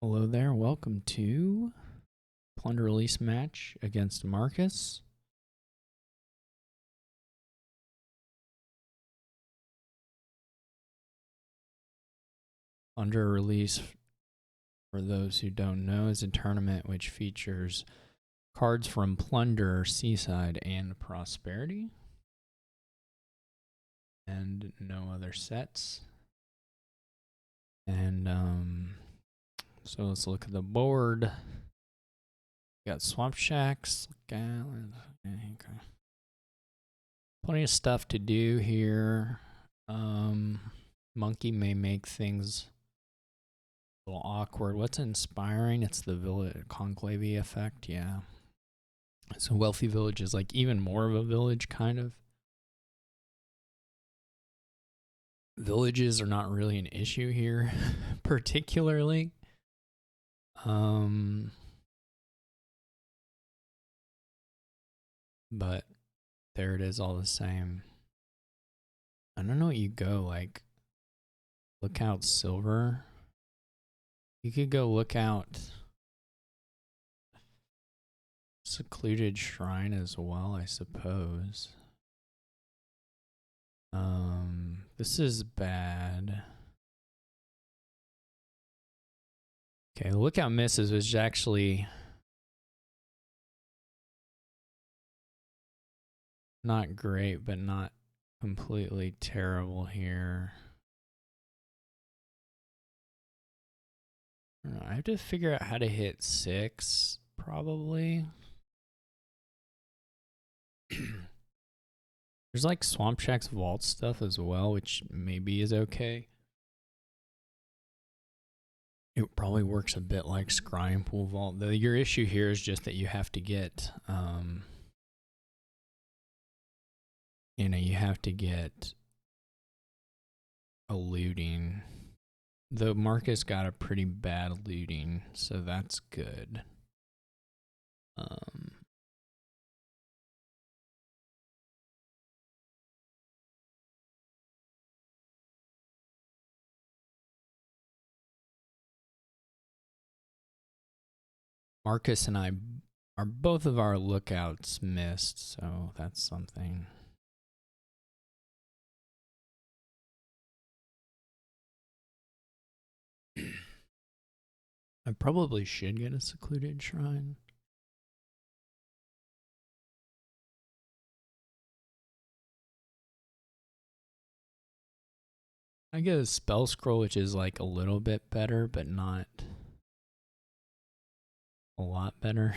Hello there, welcome to Plunder Release match against Marcus. Plunder Release, for those who don't know, is a tournament which features cards from Plunder, Seaside, and Prosperity, and no other sets. And so let's look at the board. We got Swamp Shacks. Okay. Plenty of stuff to do here. Monkey may make things a little awkward. What's inspiring? It's the village conclave effect. Yeah. So wealthy village is like even more of a village, kind of. Villages are not really an issue here, particularly. But there it is all the same. I don't know what you go, like, look out silver. You could go look out secluded shrine as well, I suppose. This is bad. Okay, lookout misses was actually not great, but not completely terrible here. I don't know, I have to figure out how to hit 6, probably. There's like Swamp Shack's vault stuff as well, which maybe is okay. It probably works a bit like Scrying Pool Vault. Though your issue here is just that you have to get, you have to get a looting. Though Marcus got a pretty bad looting, so that's good. Marcus and I are both of our lookouts missed, so that's something. I probably should get a secluded shrine. I get a spell scroll, which is like a little bit better, but not a lot better.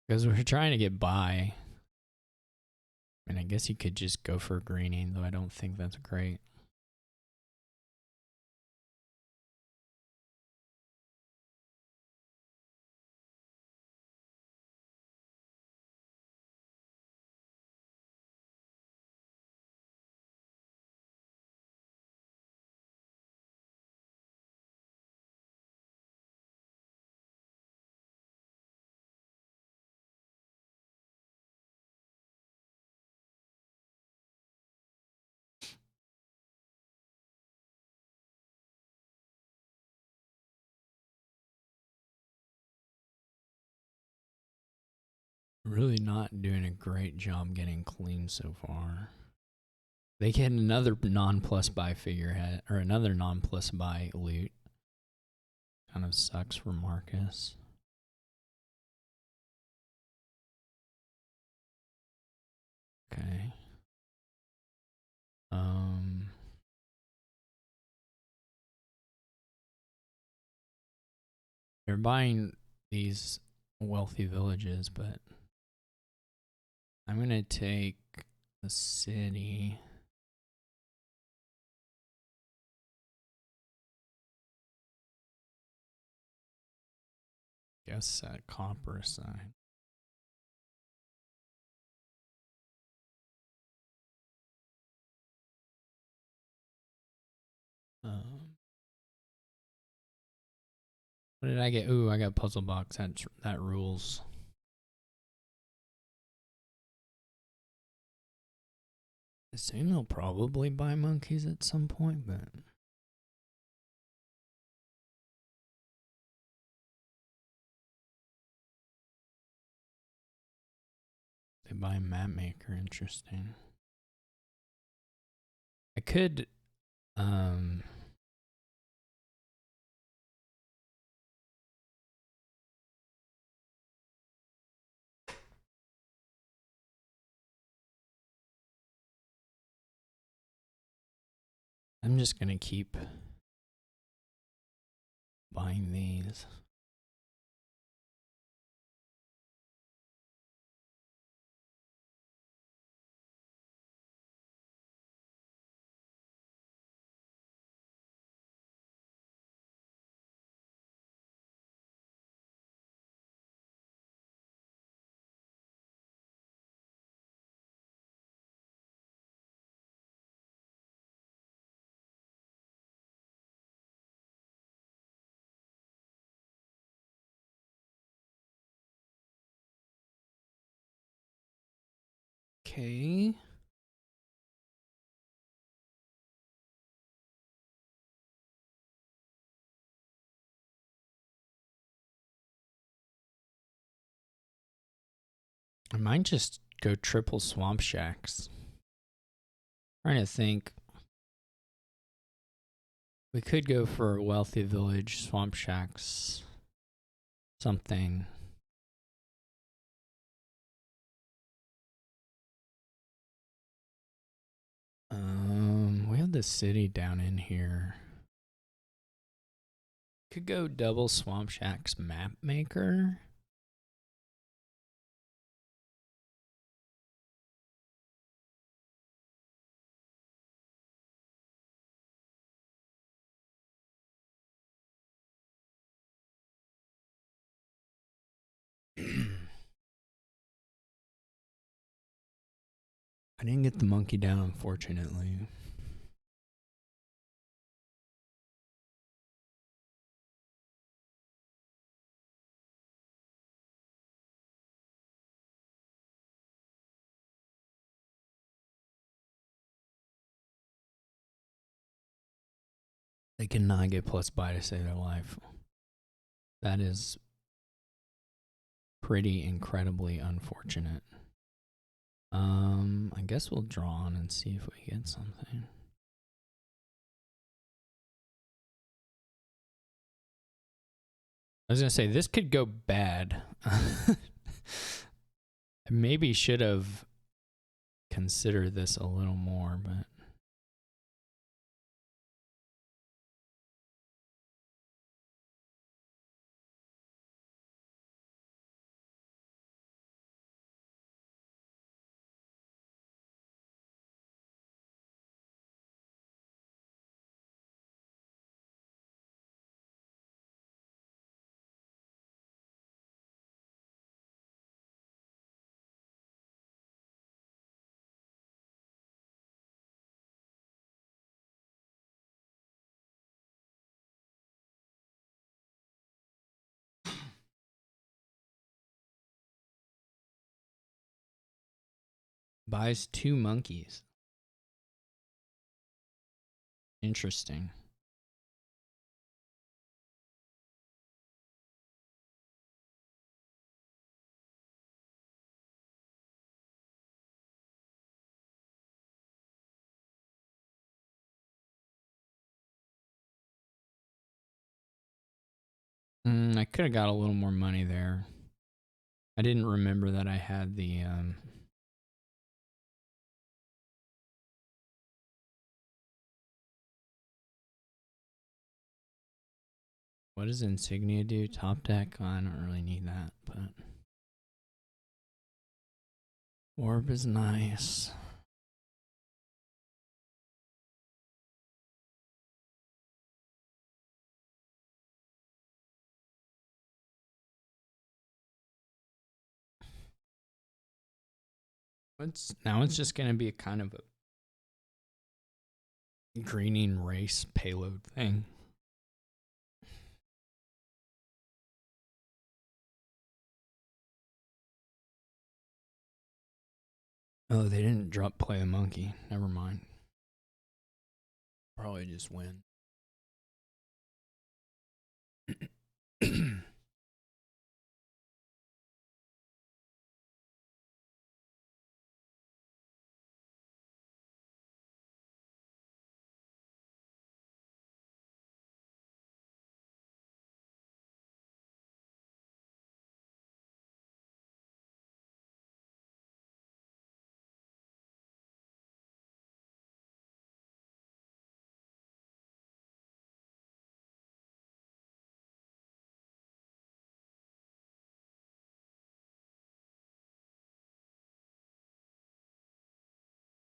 Because we're trying to get by. And I guess you could just go for greening, though I don't think that's great. Really not doing a great job getting clean so far. They get another non-plus buy figurehead, or another non-plus buy loot. Kind of sucks for Marcus. Okay. They're buying these wealthy villages, but I'm going to take the city. Guess that copper sign. What did I get? Ooh, I got puzzle box. That rules. I assume they'll probably buy monkeys at some point, but by map maker. Interesting. I could I'm just gonna keep buying these. Okay. I might just go triple swamp shacks. Trying to think. We could go for a wealthy village, swamp shacks, something. We have the city down in here. Could go double swamp shacks map maker. I didn't get the monkey down, unfortunately. They cannot get plus buy to save their life. That is pretty incredibly unfortunate. I guess we'll draw on and see if we get something. I was gonna say this could go bad. I maybe should have considered this a little more, but buys 2 monkeys. Interesting. I could have got a little more money there. I didn't remember that I had the what does insignia do? Top deck? Oh, I don't really need that, but orb is nice. Now it's just gonna be a kind of a greening race payload thing. Oh, they didn't drop play a monkey. Never mind. Probably just win.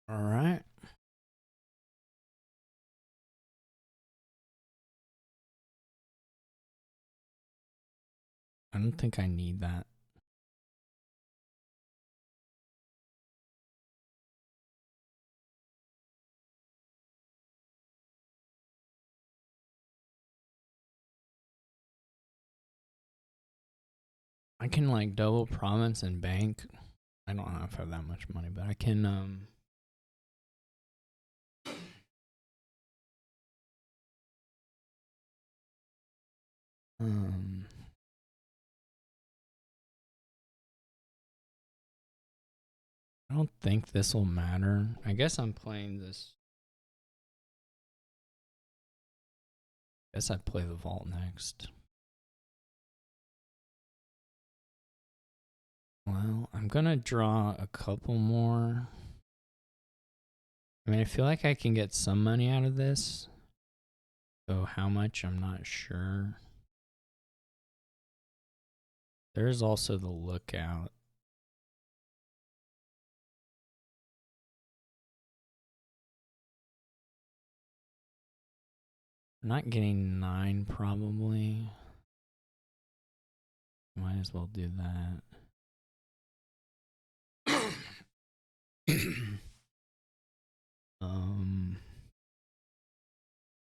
All right. I don't think I need that. I can like double province and bank. I don't know if I have that much money, but I can I don't think this will matter. I guess I'm playing this. I guess I play the vault next. Well, I'm gonna draw a couple more. I mean, I feel like I can get some money out of this. So how much, I'm not sure. There's also the lookout. I'm not getting 9 probably. Might as well do that.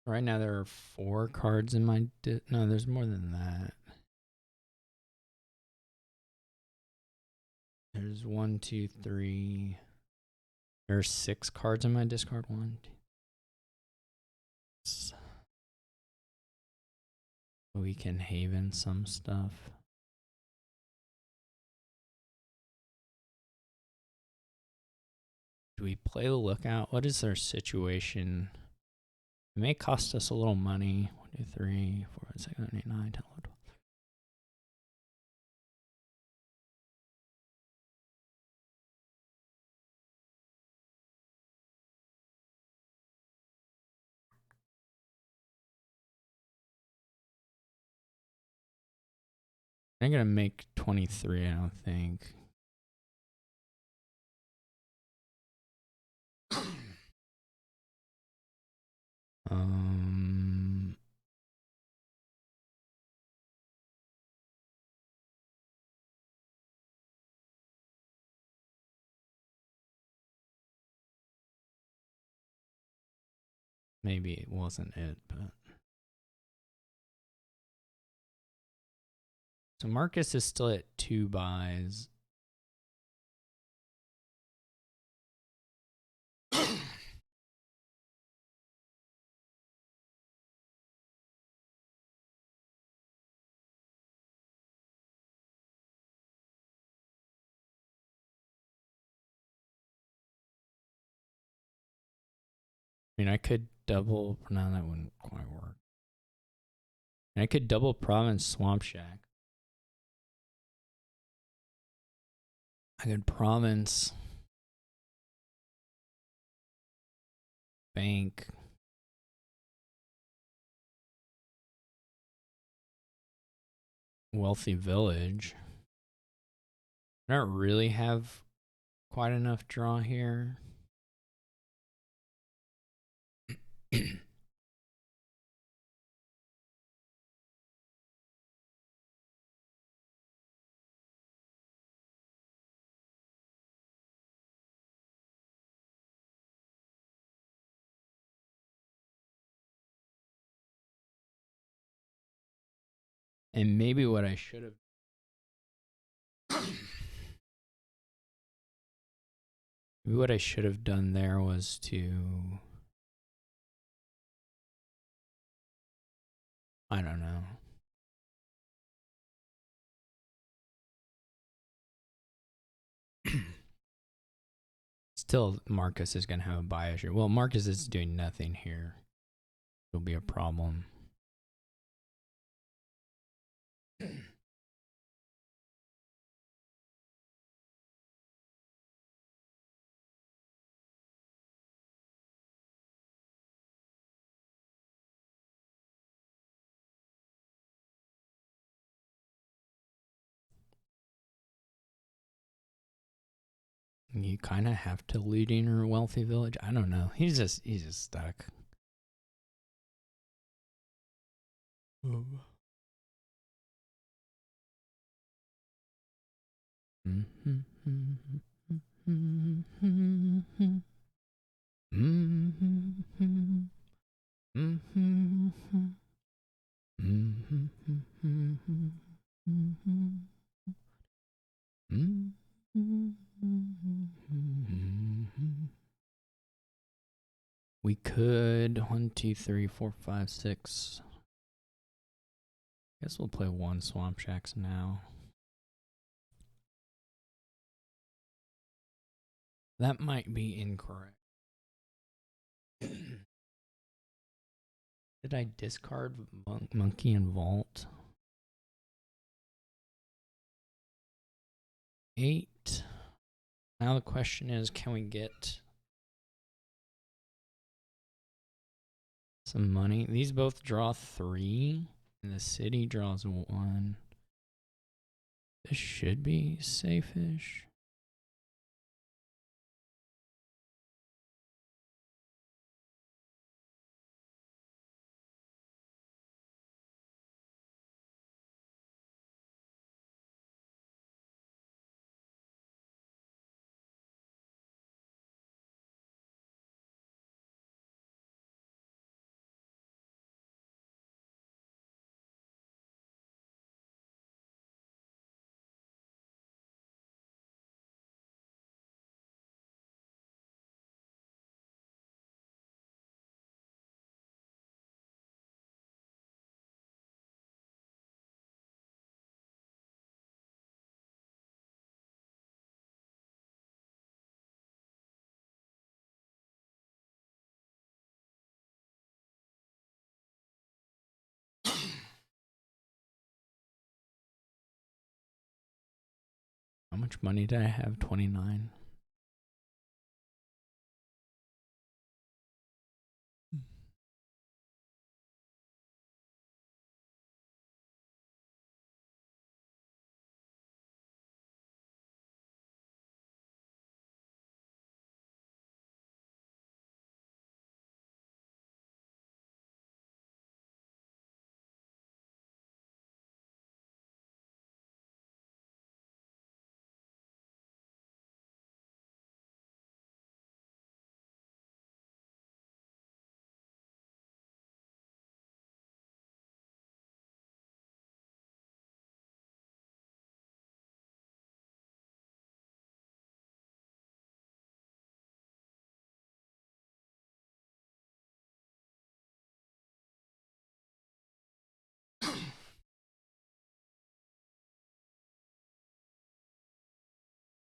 Right now there are 4 cards in my no, there's more than that. There's 1, 2, 3. There's 6 cards in my discard. 1, 2. So we can haven some stuff. Do we play the lookout? What is their situation? It may cost us a little money. 1, 2, 3, 4, 5, 6, 7, 8, 9, 10, 11, 12. I'm gonna make 23, I don't think. Maybe it wasn't it, but. So Marcus is still at 2 buys. I mean, I could double. No, that wouldn't quite work. I could double province Swamp Shack. I could province bank. Wealthy village. I don't really have quite enough draw here. And maybe what I should have. Maybe what I should have done there was to. I don't know. Still, Marcus is going to have a buy issue. Well, Marcus is doing nothing here. It'll be a problem. you kind of have to looting or wealthy village. I don't know. He's just stuck. We could 1, 2, 3, 4, 5, 6. Guess we'll play 1 Swamp Shacks now. That might be incorrect. Did I discard Monkey and Vault? 8. Now the question is, can we get some money? These both draw 3, and the city draws 1. This should be safe-ish. How much money did I have? 29.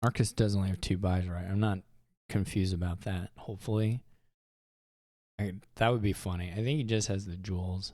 Marcus does only have 2 buys, right? I'm not confused about that, hopefully. That would be funny. I think he just has the jewels.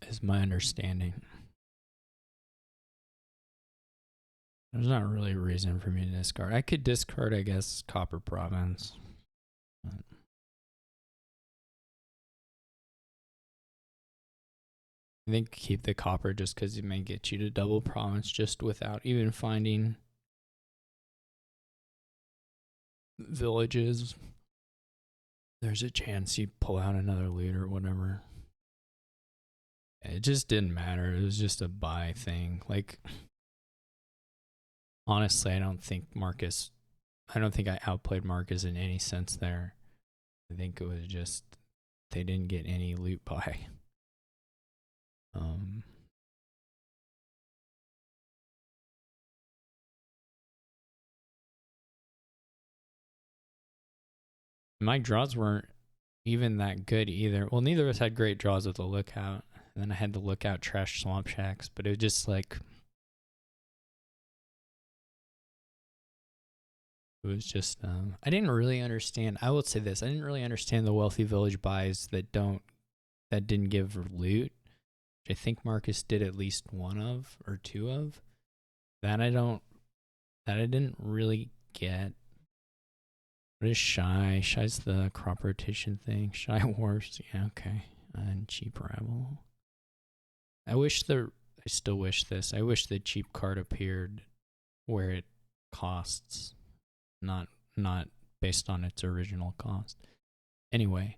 Is my understanding. There's not really a reason for me to discard. I could discard, I guess, Copper Province. But I think keep the copper just because it may get you to double province just without even finding villages. There's a chance you pull out another loot or whatever. It just didn't matter. It was just a buy thing. Like, honestly, I don't think I outplayed Marcus in any sense there. I think it was just they didn't get any loot buy. My draws weren't even that good either. Well, neither of us had great draws with the lookout. And then I had the lookout trash swamp shacks, but it was just like It was just I didn't really understand. I will say this: I didn't really understand the wealthy village buys that didn't give loot. Which I think Marcus did at least one of or two of. That I didn't really get. What is shy? Shy's the crop rotation thing. Shy wharfs, yeah, okay. And cheap rabble. I still wish this. I wish the cheap card appeared where it costs, not based on its original cost. Anyway,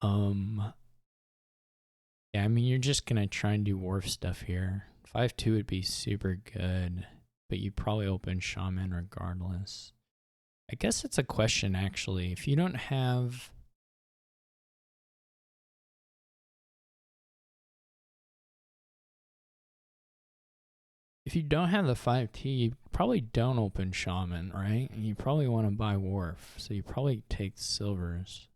yeah, I mean you're just gonna try and do wharf stuff here. 5-2 would be super good, but you probably open shaman regardless. I guess it's a question actually. If you don't have the 5T, you probably don't open shaman, right? And you probably want to buy wharf, so you probably take silvers.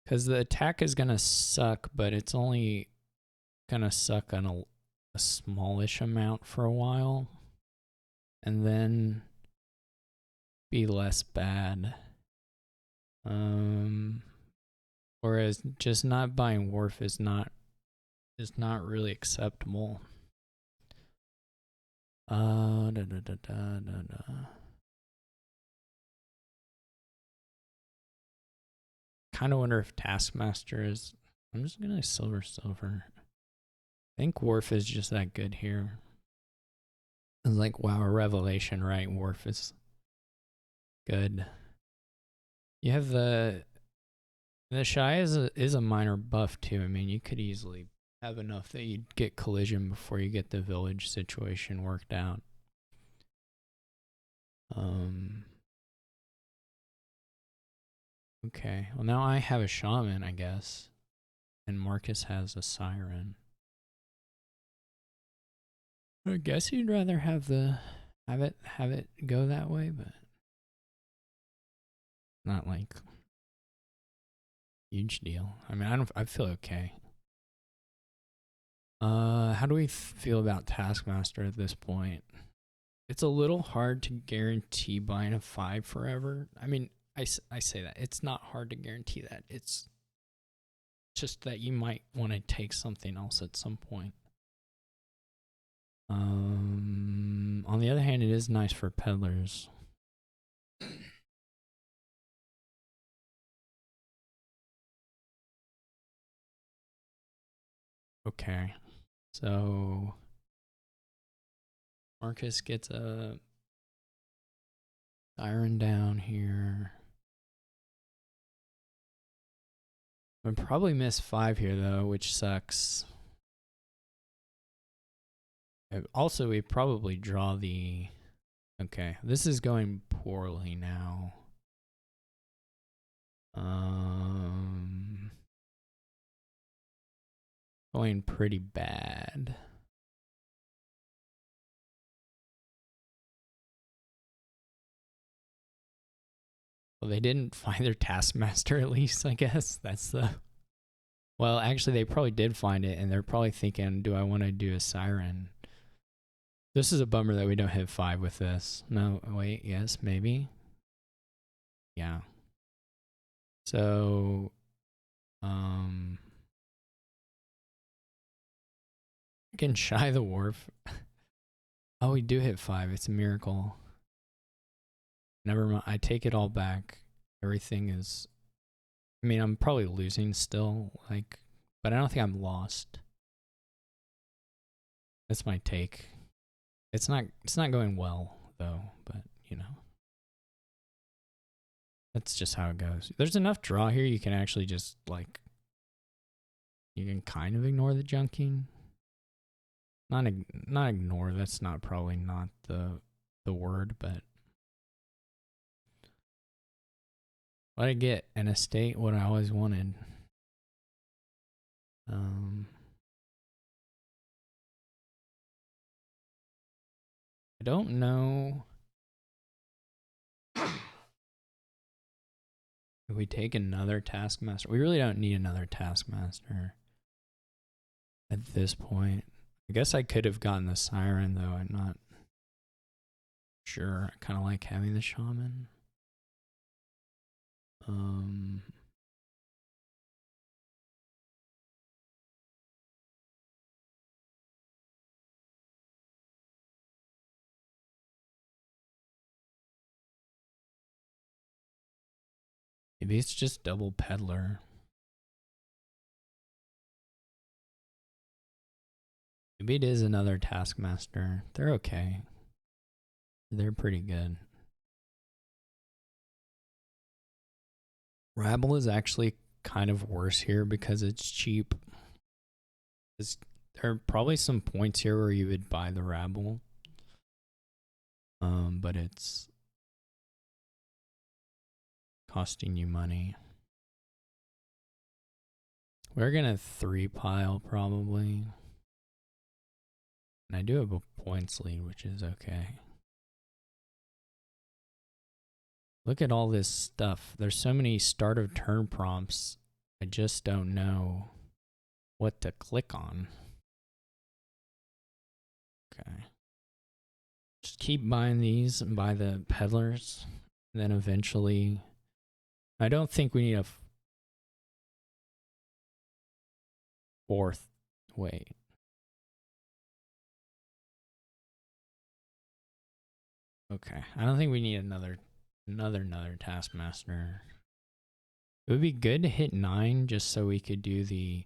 Because the attack is going to suck, but it's only going to suck on a smallish amount for a while. And then be less bad. Whereas just not buying wharf is not really acceptable. Kind of wonder if Taskmaster is. I'm just gonna silver. I think wharf is just that good here. It's like, wow, a revelation, right? Wharf is good. You have the shy is a minor buff too. I mean, you could easily have enough that you'd get collision before you get the village situation worked out. Okay. Well, now I have a shaman, I guess, and Marcus has a siren. I guess you'd rather have it go that way, but not like huge deal. I mean, I feel okay. How do we feel about Taskmaster at this point? It's a little hard to guarantee buying a 5 forever. I mean, I say that. It's not hard to guarantee that. It's just that you might want to take something else at some point. On the other hand, it is nice for peddlers. Okay. So Marcus gets a siren down here. I'd probably miss 5 here though, which sucks. Also, we probably draw the... Okay, this is going poorly now. Going pretty bad. Well, they didn't find their Taskmaster at least, I guess. That's the... Well, actually, they probably did find it, and they're probably thinking, do I want to do a siren? This is a bummer that we don't hit 5 with this. No, wait, yes, maybe. Yeah. So, we can shy the wharf. Oh, we do hit 5. It's a miracle. Never mind. I take it all back. Everything is... I mean, I'm probably losing still, like, but I don't think I'm lost. That's my take. It's not going well though, but you know. That's just how it goes. There's enough draw here you can actually just like you can kind of ignore the junking. Not ignore, that's probably not the word, but what I get, an estate, what I always wanted. I don't know if we take another Taskmaster. We really don't need another Taskmaster at this point. I guess I could have gotten the siren though. I'm not sure. I kind of like having the shaman. Maybe it's just double peddler. Maybe it is another taskmaster. They're okay. They're pretty good. Rabble is actually kind of worse here because it's cheap. There are probably some points here where you would buy the rabble. But it's costing you money. We're gonna 3-pile probably. And I do have a points lead, which is okay. Look at all this stuff. There's so many start of turn prompts. I just don't know what to click on. Okay. Just keep buying these and buy the peddlers. And then eventually, I don't think we need a fourth. Wait. Okay. I don't think we need another taskmaster. It would be good to hit 9 just so we could do the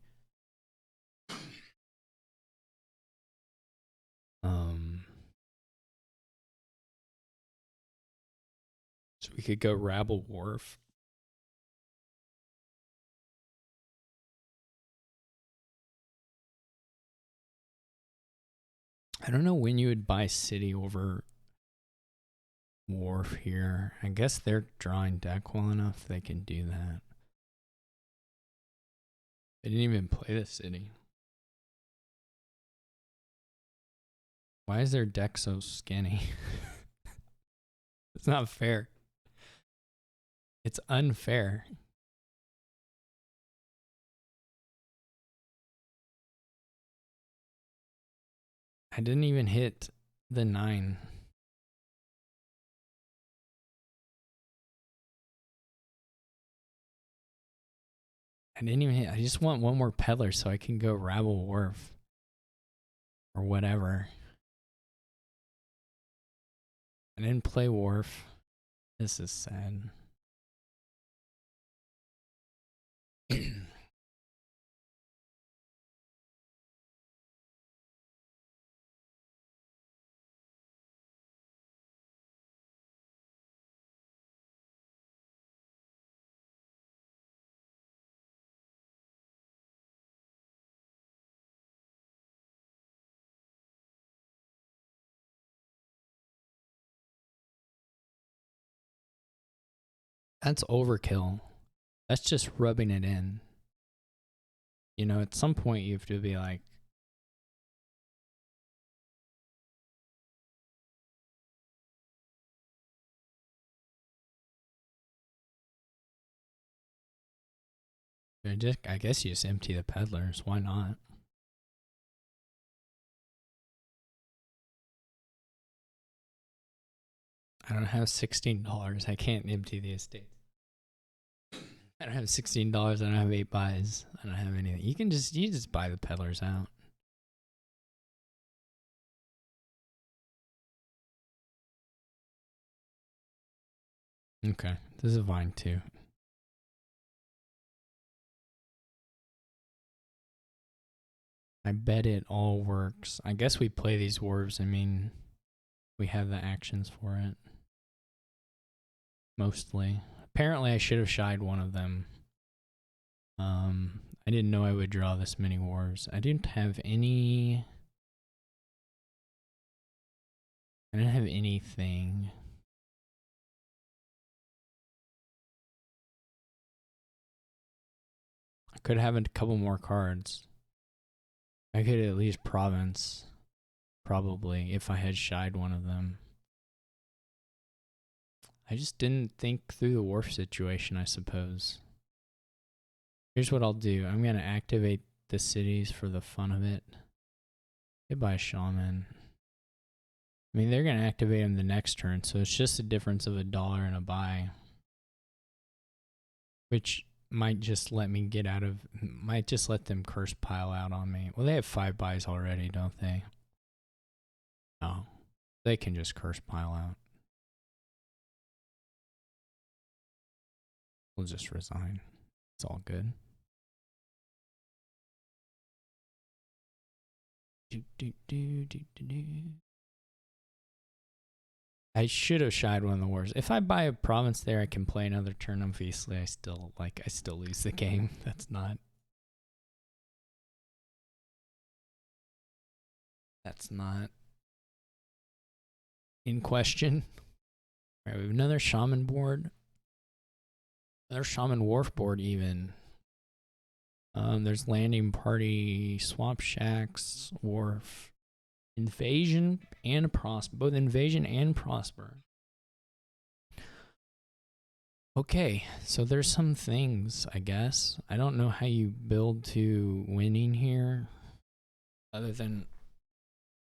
so we could go rabble wharf. I don't know when you would buy city over wharf here. I guess they're drawing deck well enough they can do that. They didn't even play the city. Why is their deck so skinny? It's not fair. It's unfair. I didn't even hit the 9. I didn't even hit. I just want one more peddler so I can go rabble wharf. Or whatever. I didn't play wharf. This is sad. That's overkill. That's just rubbing it in. You know, at some point you have to be like, I guess you just empty the peddlers. Why not? I don't have $16. I can't empty the estate. I don't have $16. I don't have 8 buys. I don't have anything. You just buy the peddlers out. Okay, this is fine too. I bet it all works. I guess we play these wharves. I mean, we have the actions for it. Mostly. Apparently I should have shied one of them. I didn't know I would draw this many wharves. I didn't have anything. I could have a couple more cards. I could at least province. Probably, if I had shied one of them. I just didn't think through the wharf situation, I suppose. Here's what I'll do. I'm going to activate the cities for the fun of it. They buy a shaman. I mean, they're going to activate him the next turn, so it's just a difference of $1 and a buy. Which might just let me get out of, might just let them curse pile out on me. Well, they have 5 buys already, don't they? Oh, they can just curse pile out. We'll just resign. It's all good. I should have shied one of the wars. If I buy a province there, I can play another turn. Obviously, I still lose the game. That's not in question. All right, we have another shaman board. Another shaman wharf board even. There's landing party, swamp shacks, wharf, invasion and prosper. Both invasion and prosper. Okay, so there's some things, I guess. I don't know how you build to winning here, other than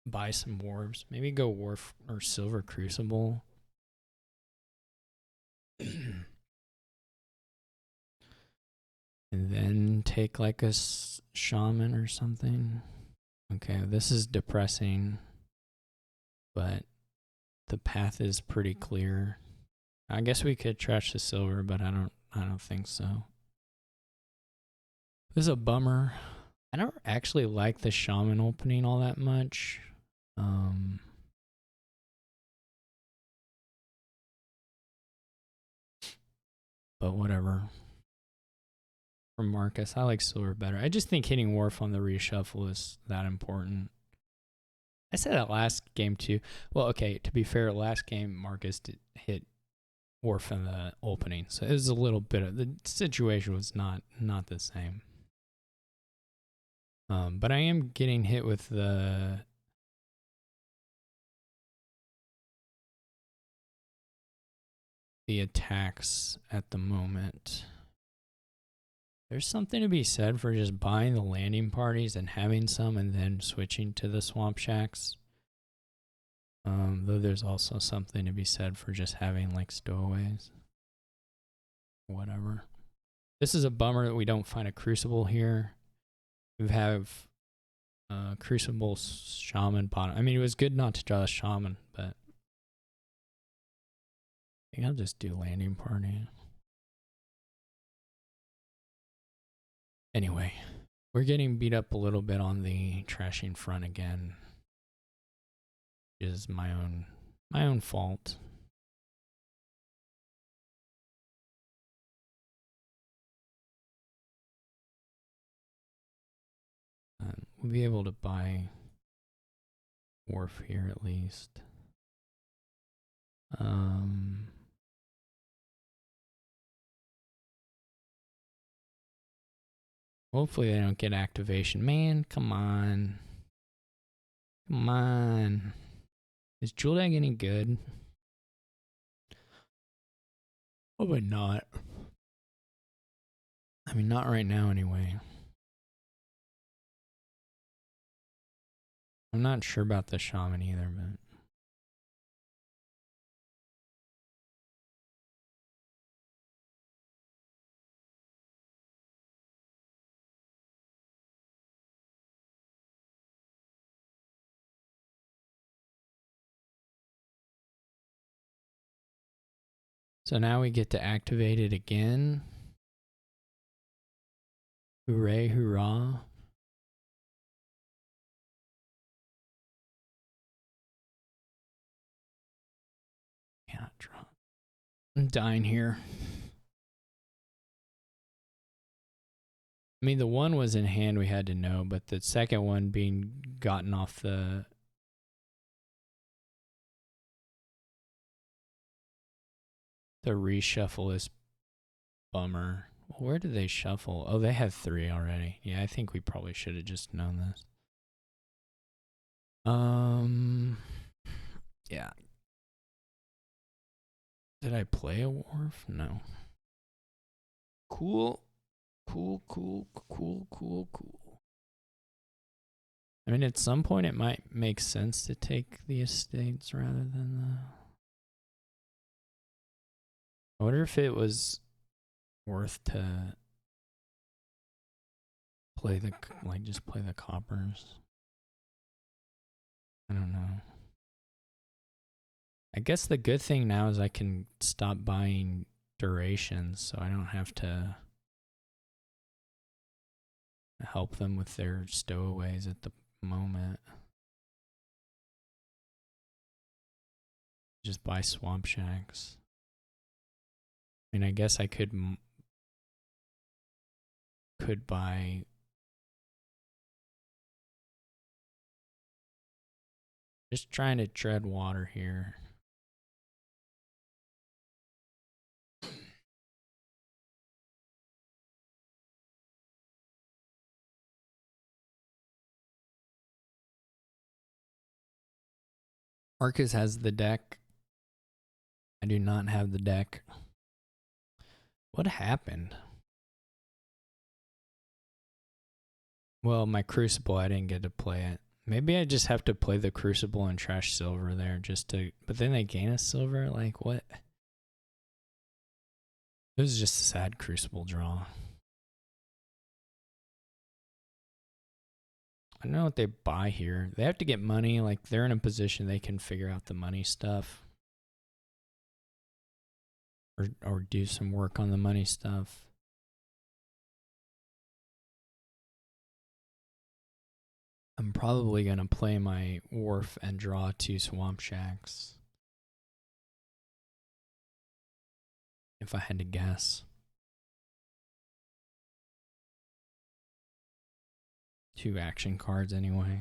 buy some wharves. Maybe go wharf or silver crucible. And then take like a shaman or something. Okay, this is depressing, but the path is pretty clear. I guess we could trash the silver, but I don't think so. This is a bummer. I don't actually like the shaman opening all that much. But whatever. For Marcus, I like silver better. I just think hitting wharf on the reshuffle is that important. I said that last game too. Well, okay, to be fair, last game Marcus did hit wharf in the opening, so it was a little bit of, the situation was not the same. But I am getting hit with the attacks at the moment. There's something to be said for just buying the landing parties and having some and then switching to the swamp shacks. Though there's also something to be said for just having like stowaways. Whatever. This is a bummer that we don't find a crucible here. We have crucible shaman bottom. I mean, it was good not to draw a shaman, but I think I'll just do landing party. Anyway, we're getting beat up a little bit on the trashing front again. It is my own fault. We'll be able to buy wharf here at least. Hopefully they don't get activation. Man, come on. Come on. Is Jewel Egg any good? Probably not. I mean, not right now anyway. I'm not sure about the shaman either, but so now we get to activate it again. Hooray, hurrah. Yeah, drop. I'm dying here. I mean, the one was in hand, we had to know, but the second one being gotten off the reshuffle is bummer. Where did they shuffle? Oh, they have 3 already. Yeah, I think we probably should have just known this. Yeah. Did I play a wharf? No. Cool. Cool. I mean, at some point it might make sense to take the estates rather than the... I wonder if it was worth to play the, like, just play the coppers. I don't know. I guess the good thing now is I can stop buying durations, so I don't have to help them with their stowaways at the moment. Just buy swamp shacks. I mean, I guess I could buy... Just trying to tread water here. Marcus has the deck. I do not have the deck. What happened? Well, my Crucible, I didn't get to play it. Maybe I just have to play the Crucible and trash silver there just to... But then they gain a silver? Like, what? It was just a sad Crucible draw. I don't know what they buy here. They have to get money. Like, they're in a position they can figure out the money stuff. Or do some work on the money stuff. I'm probably going to play my wharf and draw 2 swamp shacks. If I had to guess. 2 action cards anyway.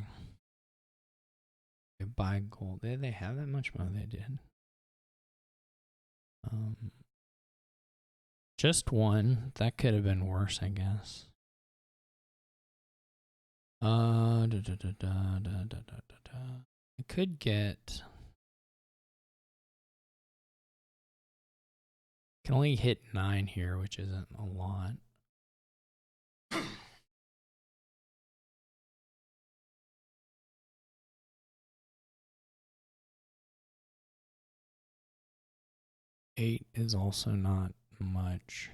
They buy gold. Did they have that much? Oh, they did. Just 1. That could have been worse, I guess. I could get... Can only hit 9 here, which isn't a lot. Eight is also not much.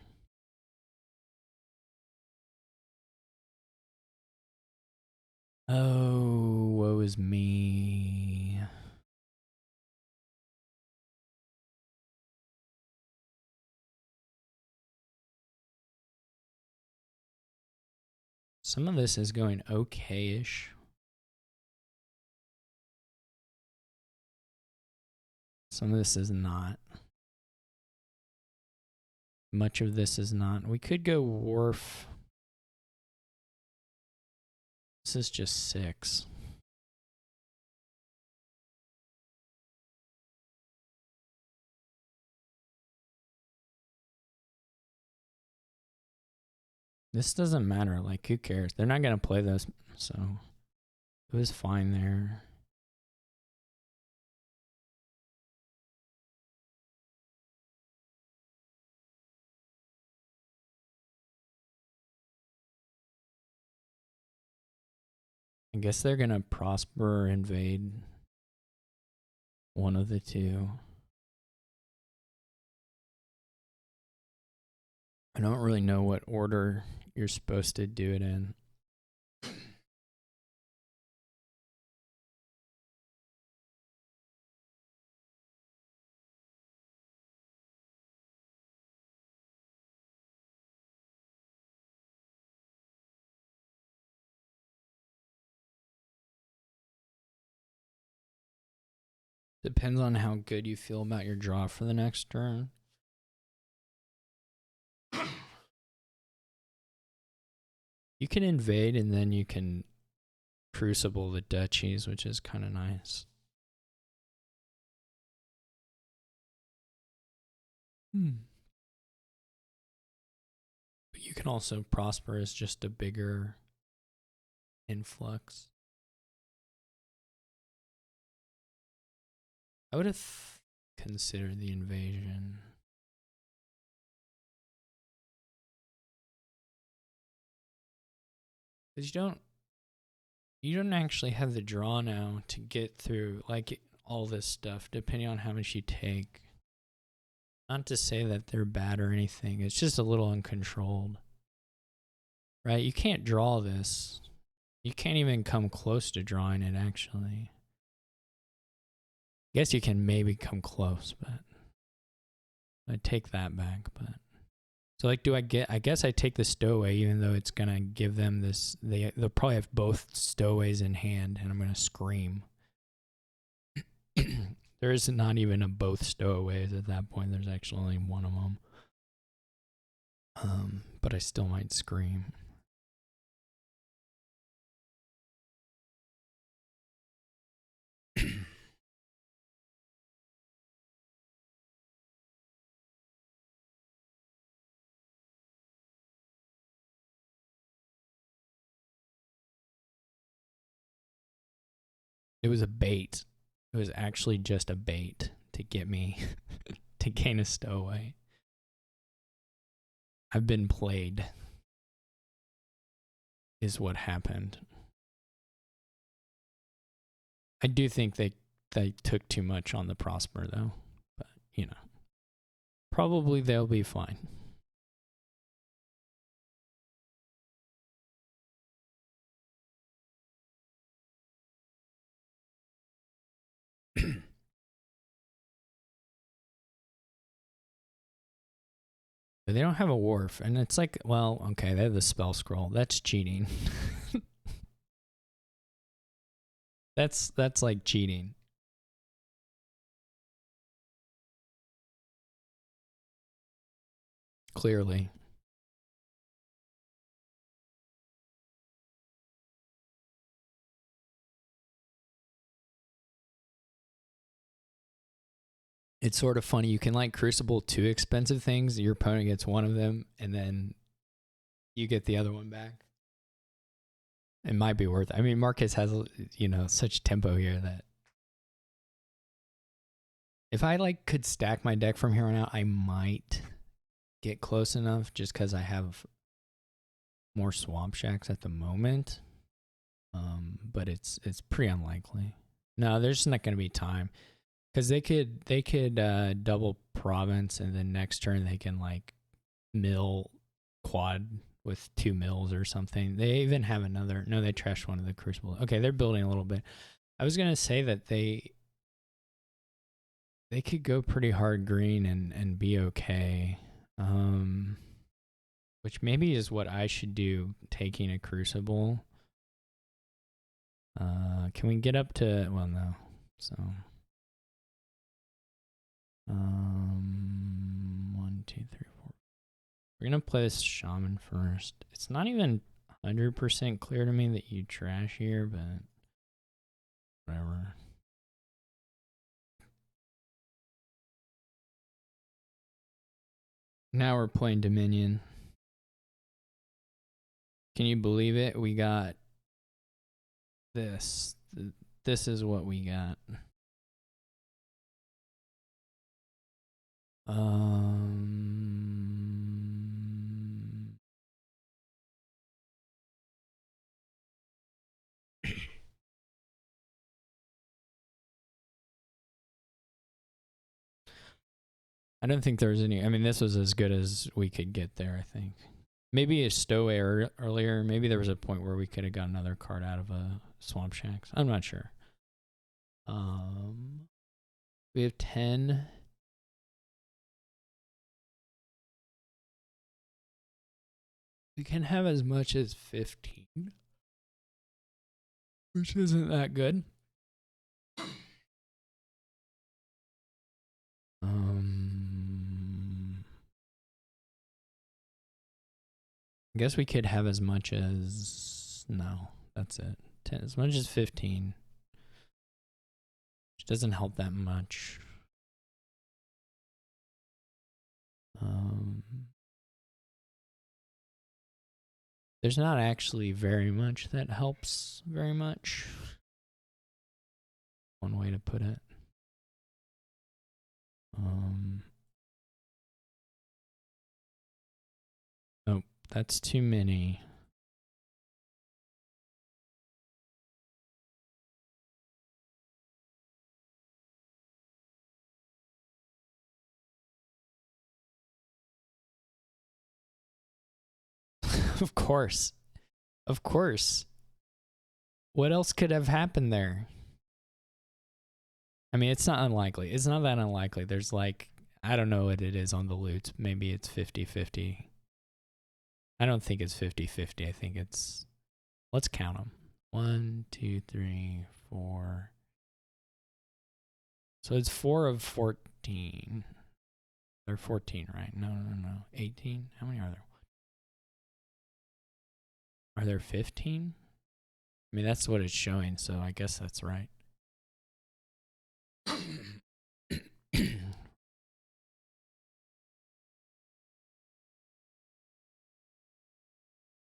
Oh, woe is me. Some of this is going okay-ish. Some of this is not. Much of this is not. We could go wharf. This is just 6. This doesn't matter. Like, who cares? They're not going to play this, so it was fine there. I guess they're going to prosper or invade. One of the two. I don't really know what order you're supposed to do it in. Depends on how good you feel about your draw for the next turn. You can invade and then you can crucible the duchies, which is kind of nice. But you can also prosper as just a bigger influx. I would have considered the invasion. Because you don't... You don't actually have the draw now to get through like all this stuff, depending on how much you take. Not to say that they're bad or anything. It's just a little uncontrolled. Right? You can't draw this. You can't even come close to drawing it, actually. I guess you can maybe come close, but I take that back. But so, like, I guess I take the stowaway, even though it's gonna give them this. They'll probably have both stowaways in hand, and I'm gonna scream. There is not even a both stowaways at that point. There's actually only one of them. But I still might scream. It was a bait. It was actually just a bait to get me to gain a stowaway. I've been played, is what happened. I do think they took too much on the Prosper, though. But, you know, probably they'll be fine. But they don't have a wharf, and it's like, well, okay, they have the spell scroll. That's cheating. That's like cheating. Clearly. It's sort of funny. You can like Crucible two expensive things. Your opponent gets one of them, and then you get the other one back. It might be worth it. I mean, Marcus has, you know, such tempo here that if I like could stack my deck from here on out, I might get close enough just because I have more Swamp Shacks at the moment. But it's pretty unlikely. No, there's not going to be time because they could double province, and then next turn they can like mill quad with 2 mills or something. They even have another. No, they trashed one of the Crucible. Okay, they're building a little bit. I was gonna say that they could go pretty hard green and be okay. Which maybe is what I should do, taking a Crucible. Can we get up to, well, no. So 1, 2, 3, 4. We're gonna play this shaman first. It's not even 100% clear to me that you trash here, but whatever. Now we're playing Dominion. Can you believe it? We got this. This is what we got. I don't think there's any. I mean, this was as good as we could get there, I think. Maybe a stowaway earlier. Maybe there was a point where we could have got another card out of a Swamp Shacks. I'm not sure. We have 10. We can have as much as 15, which isn't that good. I guess we could have as much as, no, that's it. 10, as much as 15. Which doesn't help that much. There's not actually very much that helps very much. One way to put it. Oh, that's too many. Of course. Of course. What else could have happened there? I mean, it's not unlikely. It's not that unlikely. There's like, I don't know what it is on the loots. Maybe it's 50-50. I don't think it's 50-50. I think it's, let's count them. 1, 2, 3, 4. So it's 4 of 14. They're 14, right? No. 18? How many are there? Are there 15? I mean, that's what it's showing, so I guess that's right.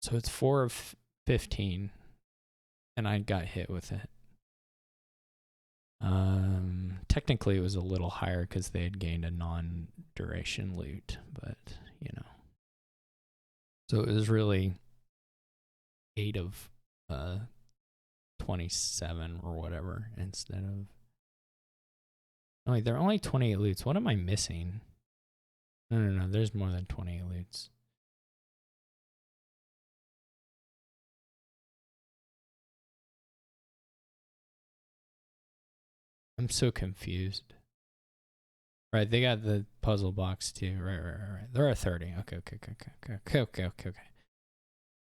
So it's 4 of 15, and I got hit with it. Technically, it was a little higher because they had gained a non-duration loot, but, you know. So it was really 8 of 27 or whatever instead of... Oh, wait, there are only 28 loots. What am I missing? No. There's more than 28 loots. I'm so confused. Right, they got the puzzle box too. Right. There are 30. Okay.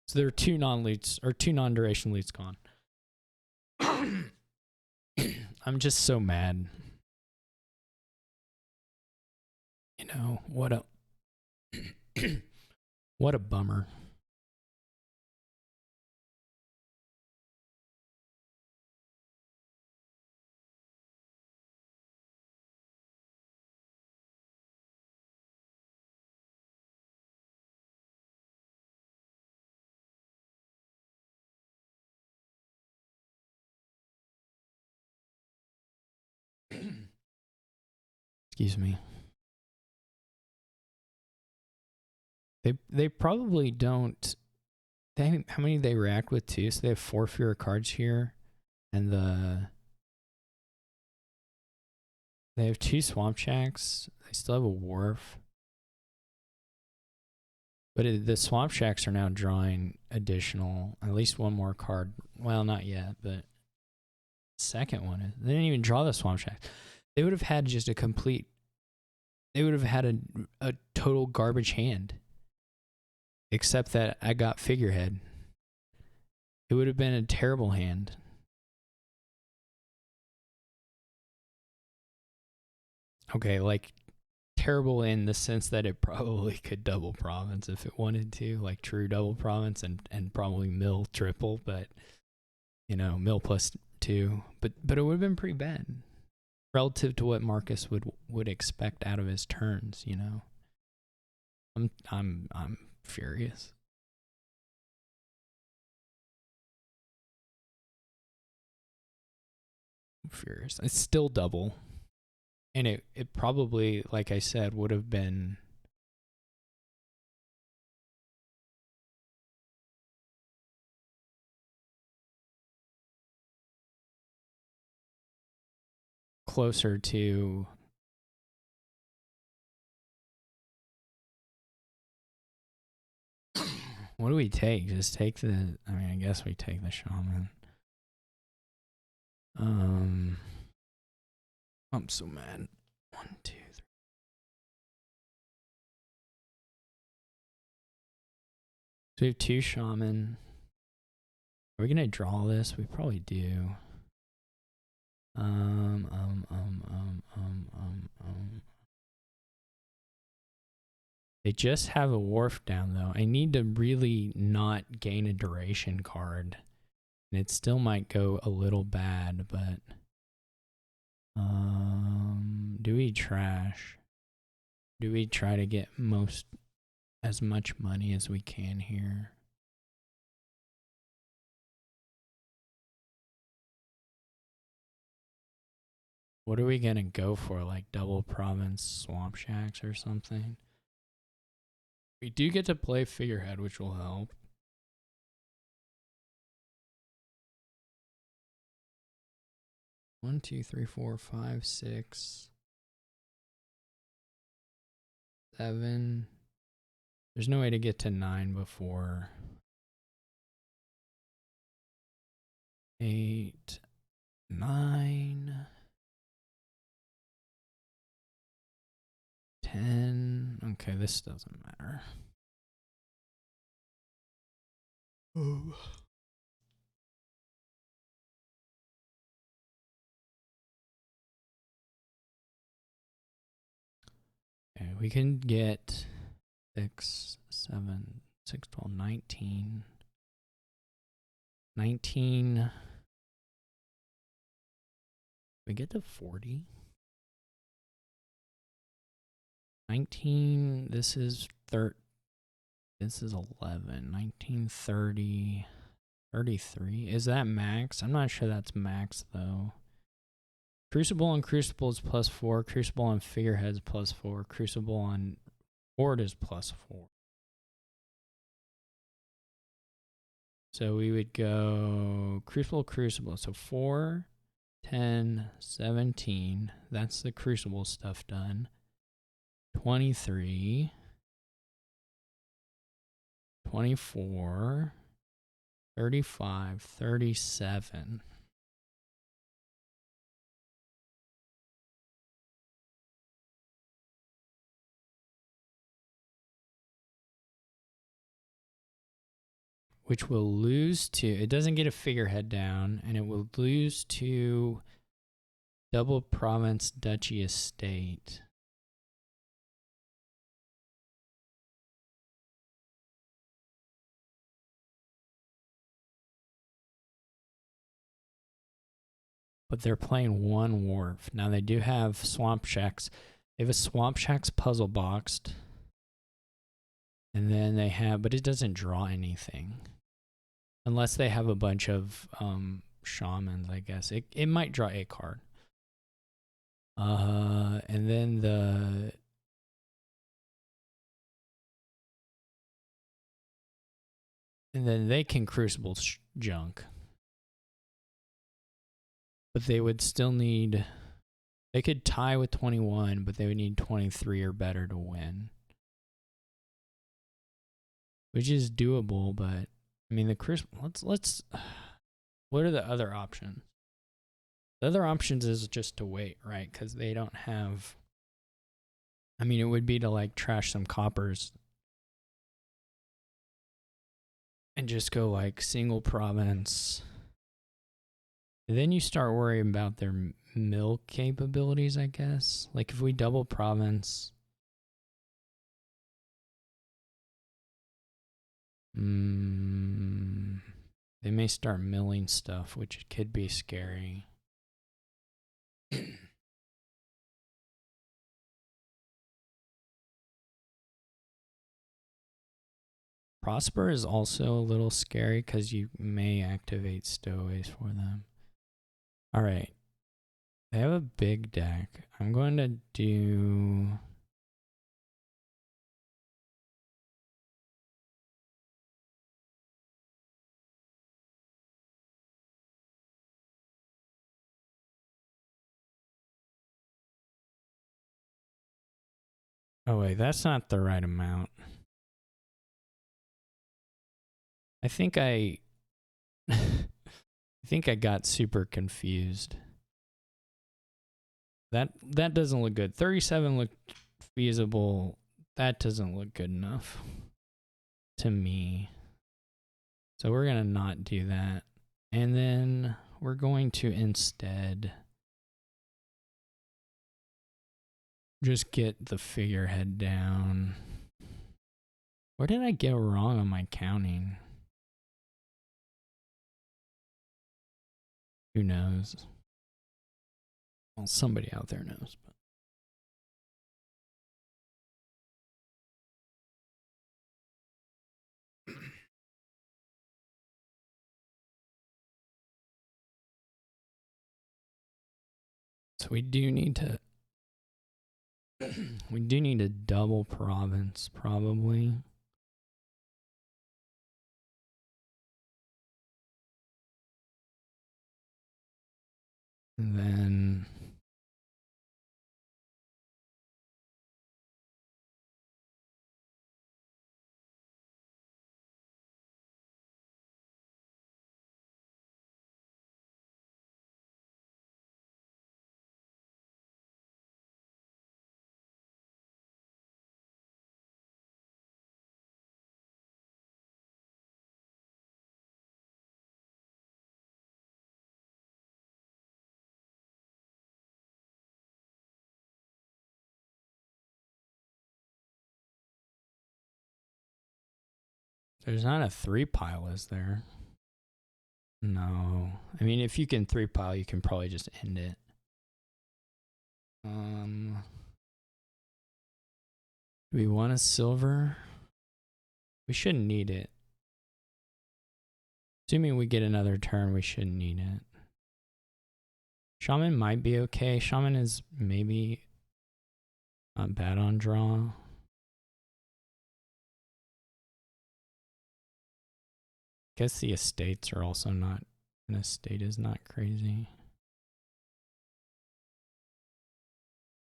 So there are 2 non-loots, or 2 non-duration loots gone. I'm just so mad. You know, what a what a bummer. Excuse me. They probably don't. How many they react with too? So they have 4 fewer cards here, and they have 2 swamp shacks. They still have a wharf, but the swamp shacks are now drawing additional, at least 1 more card. Well, not yet, but second one is. They didn't even draw the swamp shack. They would have had just a complete. They would have had a total garbage hand. Except that I got figurehead. It would have been a terrible hand. Okay, like terrible in the sense that it probably could double province if it wanted to, like true double province and probably mill triple, but you know, mill +2. But it would have been pretty bad relative to what Marcus would expect out of his turns, you know. I'm furious. Furious. It's still double. And it probably, like I said, would have been closer to what do we take? Just take the, I mean, I guess we take the shaman. I'm so mad. 1, 2, 3. So we have 2 shaman. Are we gonna draw this? We probably do. They just have a wharf down though. I need to really not gain a duration card. And it still might go a little bad, but do we trash? Do we try to get as much money as we can here? What are we gonna go for? Like double province swamp shacks or something? We do get to play figurehead, which will help. One, 2, 3, 4, 5, 6, 7. There's no way to get to 9 before 8, 9, 10. Okay, this doesn't matter. Oh. Okay, we can get 6, 7, 6, 12, 19. 19. We get to 40. 19. This is 13. This is 11. 19, 30, 33. Is that max? I'm not sure that's max though. Crucible on Crucible is +4. Crucible on Figureheads +4. Crucible on Horde is +4. So we would go Crucible, Crucible. So 4, 10, 17. That's the Crucible stuff done. 23. 24. 35. 37. Which will lose to, it doesn't get a figurehead down, and it will lose to double province duchy estate. But they're playing one wharf. Now they do have swamp shacks. They have a swamp shacks puzzle boxed. And then they have, but it doesn't draw anything. Unless they have a bunch of shamans, I guess. It might draw a card. And then they can crucible junk. But they would still need, they could tie with 21, but they would need 23 or better to win. Which is doable, but I mean the crucible, let's what are the other options? The other options is just to wait, right? Because they don't have, I mean, it would be to like trash some coppers and just go like single province. And then you start worrying about their mill capabilities, I guess. Like if we double province, they may start milling stuff, which could be scary. Prosper is also a little scary because you may activate stowaways for them. All right. They have a big deck. I'm going to do... Oh wait, that's not the right amount. I think I got super confused. That doesn't look good. 37 looked feasible. That doesn't look good enough to me. So we're going to not do that. And then we're going to instead just get the figurehead down. Where did I get wrong on my counting? Who knows? Well, somebody out there knows. But so we do need to we do need a double province probably. And then There's not a 3 pile, is there? No. I mean, if you can 3 pile, you can probably just end it. Do we want a silver? We shouldn't need it. Assuming we get another turn, we shouldn't need it. Shaman might be okay. Shaman is maybe not bad on draw. Guess the estates are also not, an estate is not crazy.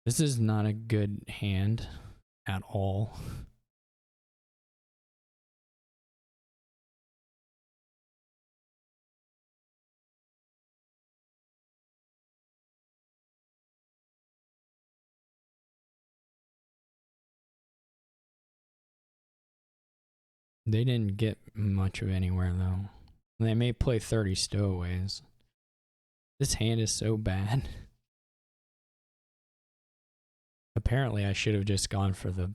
This is not a good hand at all. They didn't get much of anywhere though. They may play 30 stowaways. This hand is so bad. Apparently I should have just gone for the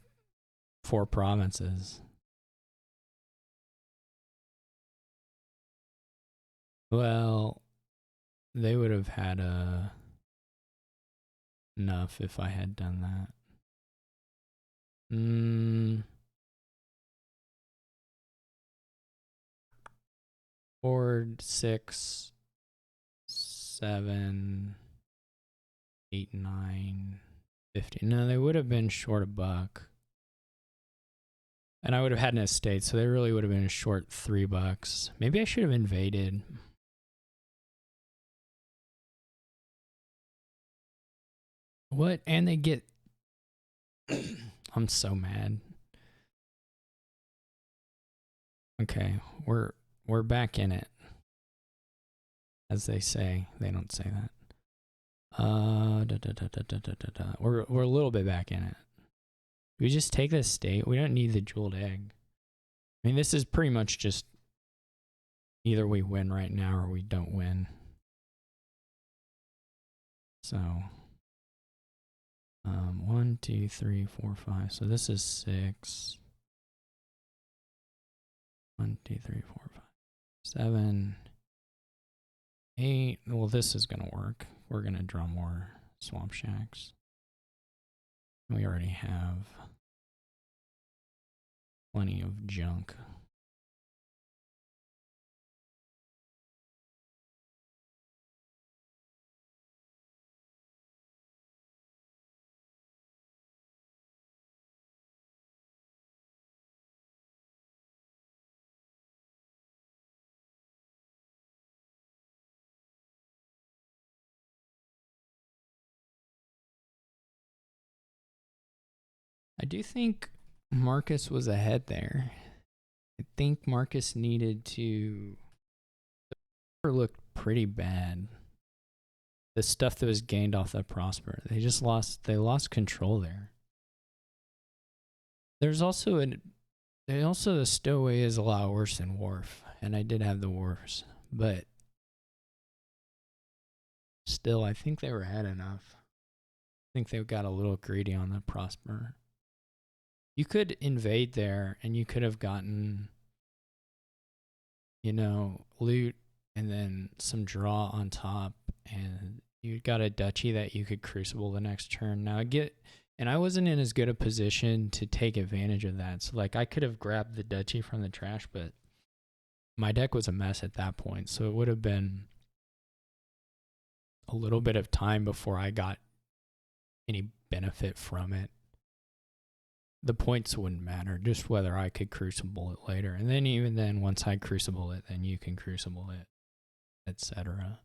4 provinces. Well, they would have had enough if I had done that. 4, 6, 7, 8, 9, 50. No, they would have been short $1. And I would have had an estate, so they really would have been short $3. Maybe I should have invaded. What? And they get... I'm so mad. Okay, we're back in it. As they say. They don't say that. We're a little bit back in it. Do we just take the estate? We don't need the jeweled egg. I mean, this is pretty much just either we win right now or we don't win. So 1, 2, 3, 4, 5. So this is 6. 1, 2, 3, 4, 5, 7, 8. Well, this is gonna work. We're gonna draw more swamp shacks. We already have plenty of junk. I do think Marcus was ahead there. I think Marcus needed to... The looked pretty bad. The stuff that was gained off the Prosper. They just lost control there. There's also the stowaway is a lot worse than wharf, and I did have the wharfs, but still I think they were ahead enough. I think they got a little greedy on the Prosper. You could invade there and you could have gotten, you know, loot and then some draw on top, and you got a duchy that you could crucible the next turn. Now and I wasn't in as good a position to take advantage of that. So like I could have grabbed the duchy from the trash, but my deck was a mess at that point. So it would have been a little bit of time before I got any benefit from it. The points wouldn't matter, just whether I could crucible it later. And then even then, once I crucible it, then you can crucible it, etc.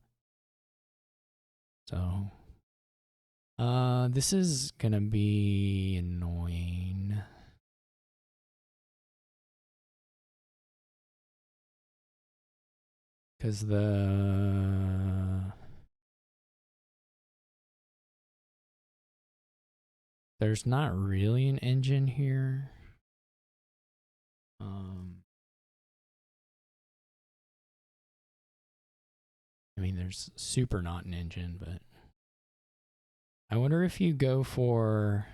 So, this is gonna be annoying. Because there's not really an engine here. I mean, there's super not an engine, but I wonder if you go for...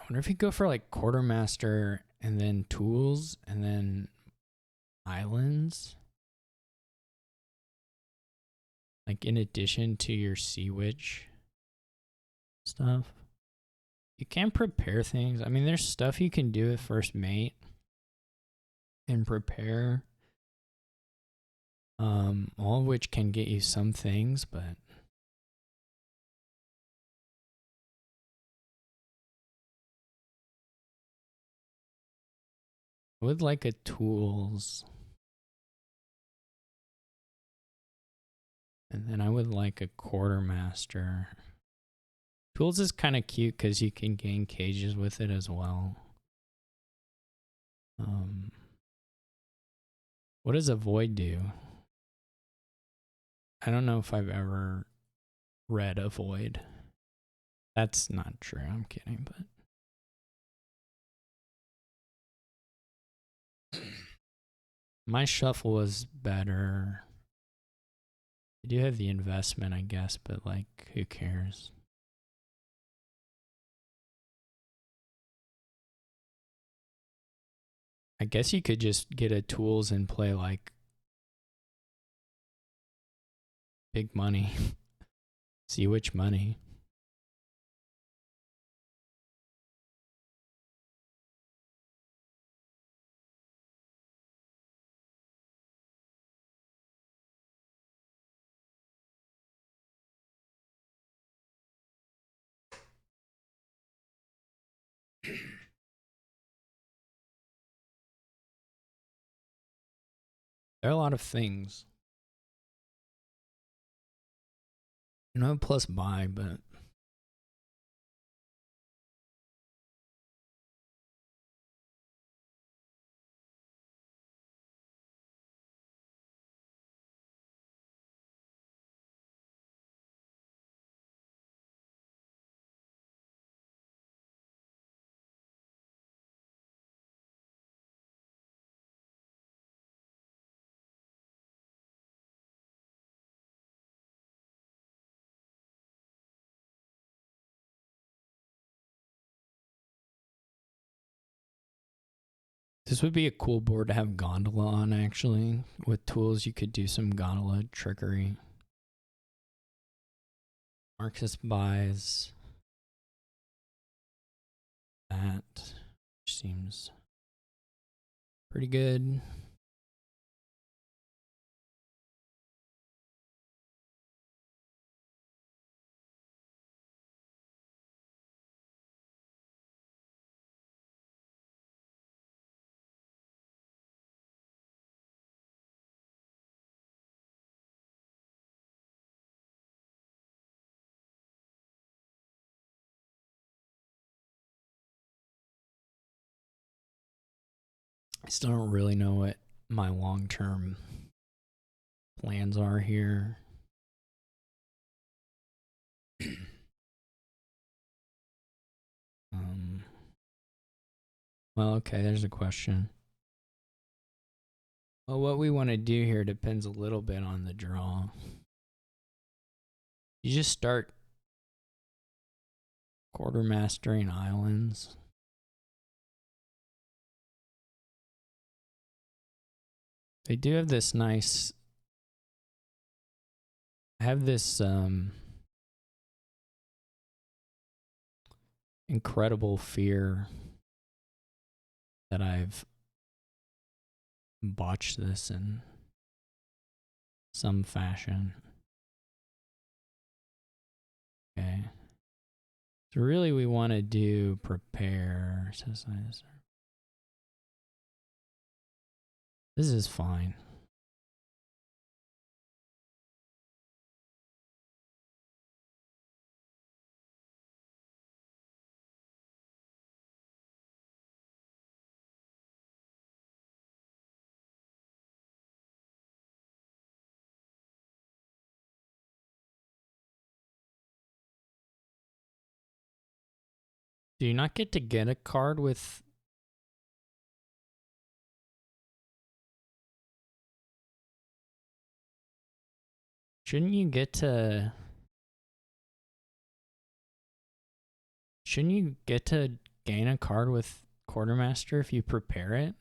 wonder if you go for like quartermaster and then tools and then islands. Like in addition to your sea witch stuff. You can prepare things. I mean, there's stuff you can do with first mate and prepare. All of which can get you some things, but I would like a tools. And then I would like a quartermaster. Tools is kind of cute because you can gain cages with it as well. What does a void do? I don't know if I've ever read a void. That's not true. I'm kidding, but my shuffle was better. I do have the investment, I guess, but like, who cares? I guess you could just get a tools and play like big money. See which money. There are a lot of things. No plus buy, but this would be a cool board to have gondola on, actually. With tools, you could do some gondola trickery. Marcus buys that, which seems pretty good. I still don't really know what my long-term plans are here. Well, okay, there's a question. Well, what we want to do here depends a little bit on the draw. You just start quartermastering islands. They do have this nice... I have this incredible fear that I've botched this in some fashion. Okay. So really we want to do prepare. This is fine. Do you not get to get a card with... Shouldn't you get to gain a card with Quartermaster if you prepare it?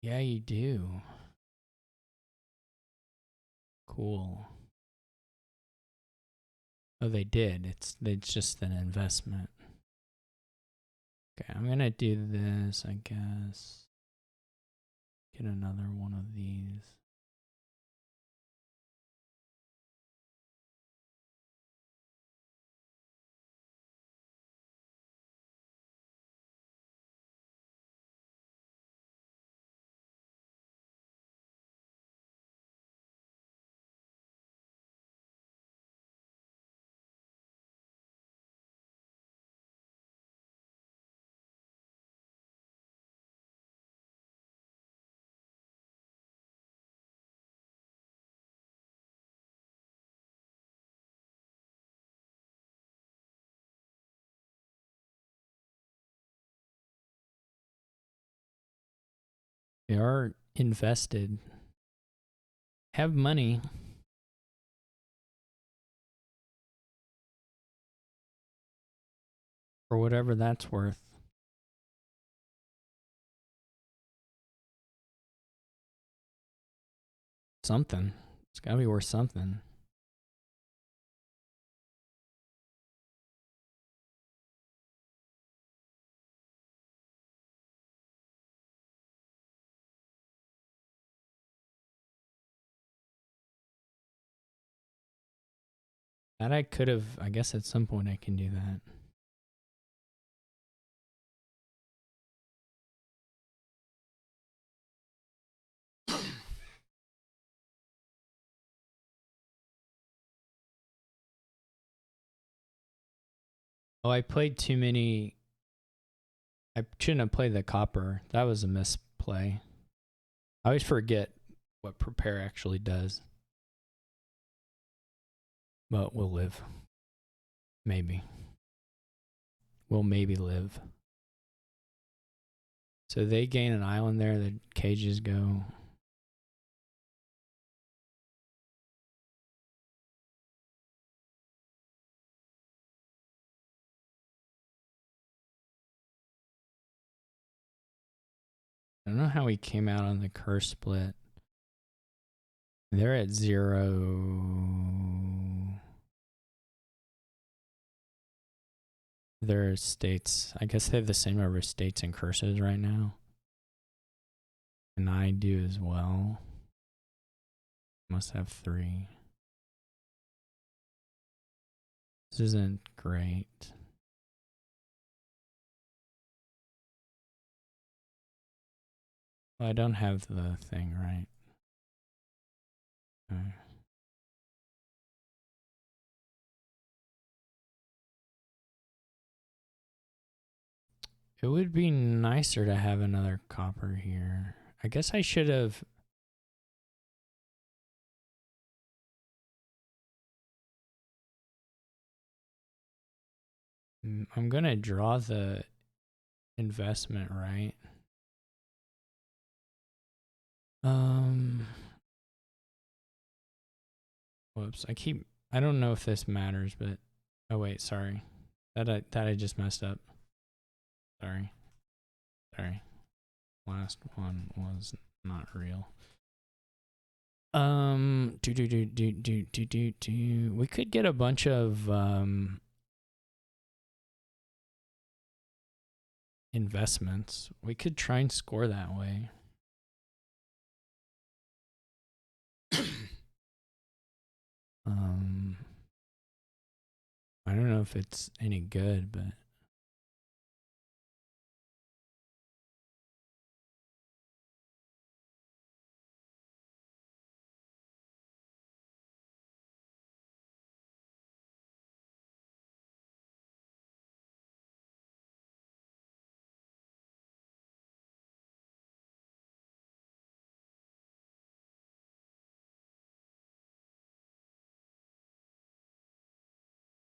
Yeah, you do. Cool. Oh, they did. It's just an investment. Okay, I'm gonna do this, I guess. Get another one of these. They are invested. Have money. For whatever that's worth. Something. It's gotta be worth something. That I could have, I guess at some point I can do that. Oh, I played too many. I shouldn't have played the copper. That was a misplay. I always forget what prepare actually does. But we'll live. Maybe. We'll maybe live. So they gain an island there, the cages go. I don't know how he came out on the curse split. They're at 0. Their states, I guess they have the same number of states and curses right now. And I do as well. Must have 3. This isn't great. Well, I don't have the thing, right? Okay. It would be nicer to have another copper here. I guess I should have. I'm gonna draw the investment, right? Whoops. I don't know if this matters, but oh wait, sorry. That I just messed up. Sorry. Last one was not real. We could get a bunch of investments. We could try and score that way. I don't know if it's any good, but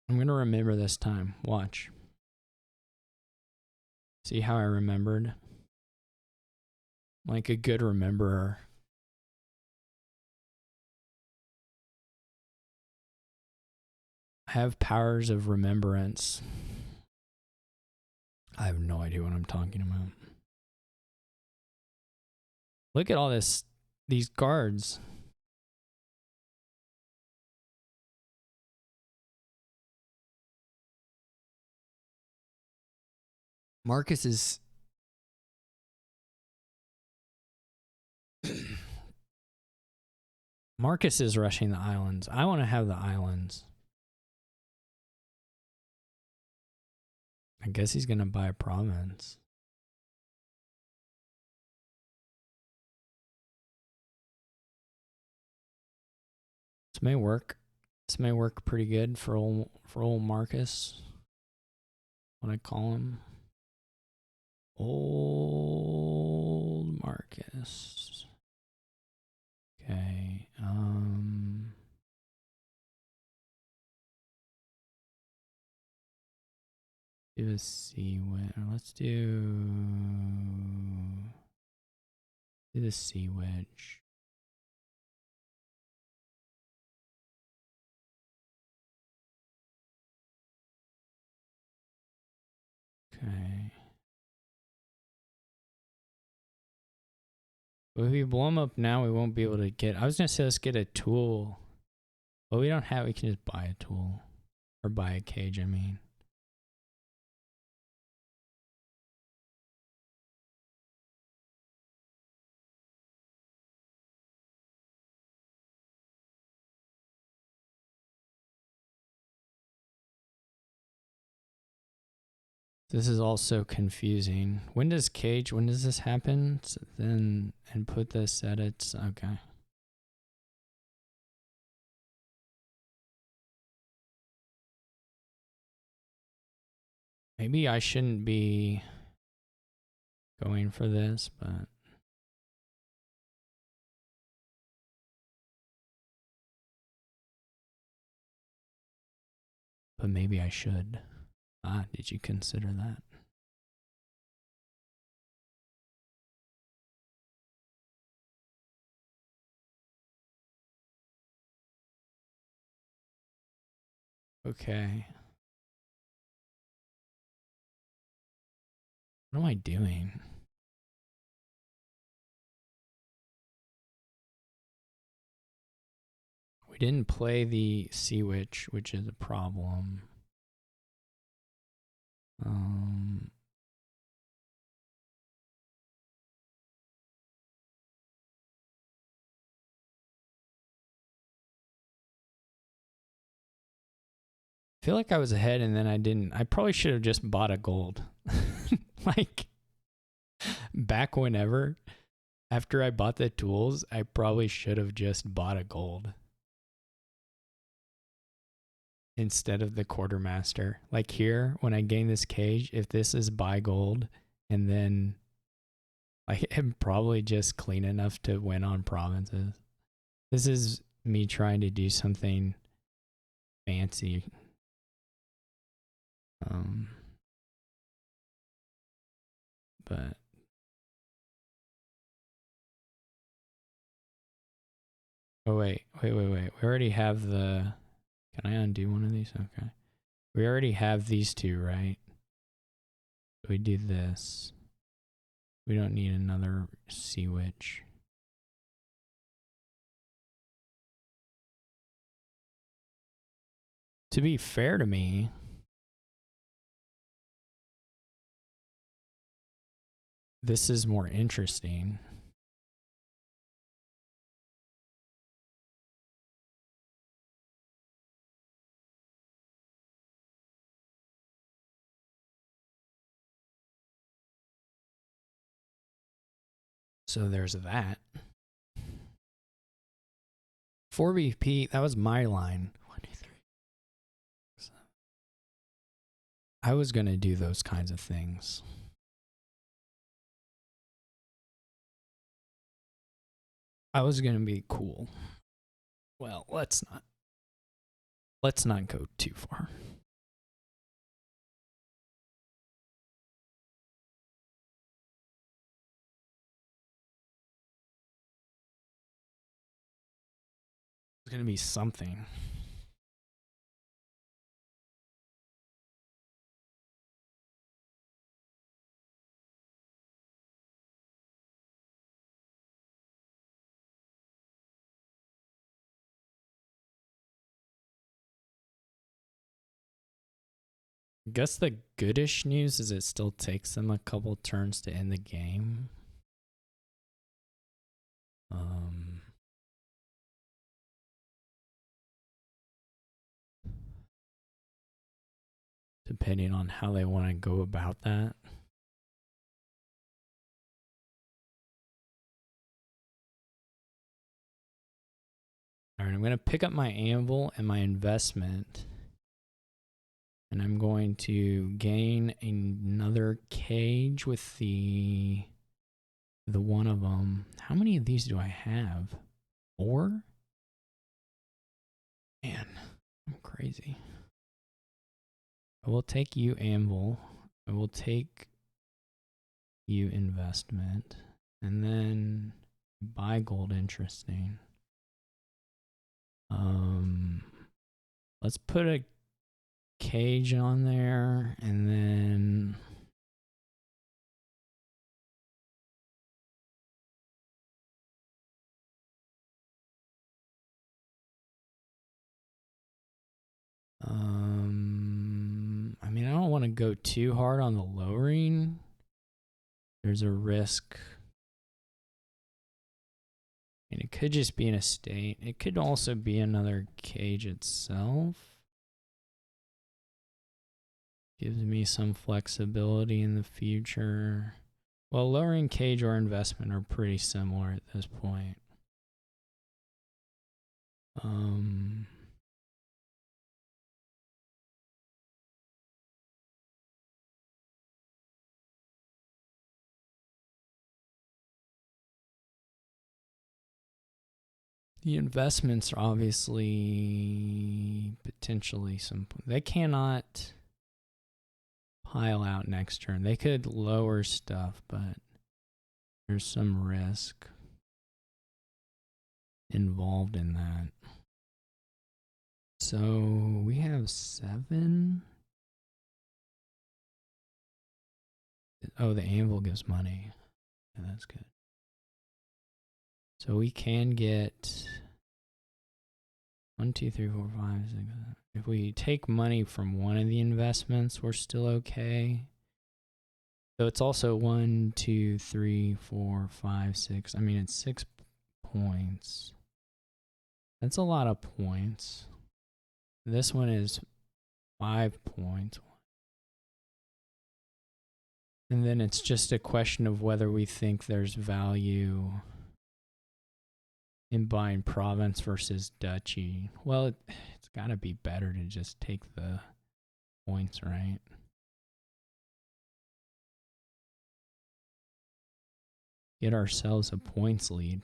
I'm gonna remember this time. Watch. See how I remembered? Like a good rememberer. I have powers of remembrance. I have no idea what I'm talking about. Look at all these guards. Marcus is Marcus is rushing the islands. I want to have the islands. I guess he's going to buy a province. This may work. This may work pretty good for old Marcus. What I call him. Old Marcus. Okay. Do a sea wedge. Let's do the sea wedge. Okay. But if we blow them up now, we won't be able to get. I was gonna say let's get a tool, but we don't have. We can just buy a tool, or buy a cage. I mean. This is also confusing. When does this happen? So then, and put this at its, okay. Maybe I shouldn't be going for this, but. But maybe I should. Did you consider that? Okay. What am I doing? We didn't play the Sea Witch, which is a problem. I feel like I was ahead and then I didn't. I probably should have just bought a gold. Like, back whenever, after I bought the tools, I probably should have just bought a gold. Instead of the quartermaster. Like here, when I gain this cage, if this is buy gold, and then I am probably just clean enough to win on provinces. This is me trying to do something fancy. But oh wait. We already have the. Can I undo one of these? Okay. We already have these two, right? We do this. We don't need another Sea Witch. To be fair to me, this is more interesting. So there's that. 4BP, that was my line. 1, 2, 3. I was going to do those kinds of things. I was going to be cool. Well, let's not go too far. It's going to be something. I guess the goodish news is it still takes them a couple turns to end the game. Depending on how they want to go about that. All right, I'm going to pick up my anvil and my investment. And I'm going to gain another cage with the one of them. How many of these do I have? 4? Man, I'm crazy. I will take you anvil. I will take you investment. And then buy gold, interesting. Let's put a cage on there, and then I mean, I don't want to go too hard on the lowering. There's a risk. And it could just be an estate. It could also be another cage itself. Gives me some flexibility in the future. Well, lowering cage or investment are pretty similar at this point. The investments are obviously potentially some. They cannot pile out next turn. They could lower stuff, but there's some risk involved in that. So we have 7. Oh, the anvil gives money. Yeah, that's good. So we can get 1, 2, 3, 4, 5, 6. If we take money from one of the investments, we're still okay. So it's also 1, 2, 3, 4, 5, 6. I mean, it's 6 points. That's a lot of points. This one is 5 points. And then it's just a question of whether we think there's value in buying province versus duchy. Well, it's got to be better to just take the points, right? Get ourselves a points lead.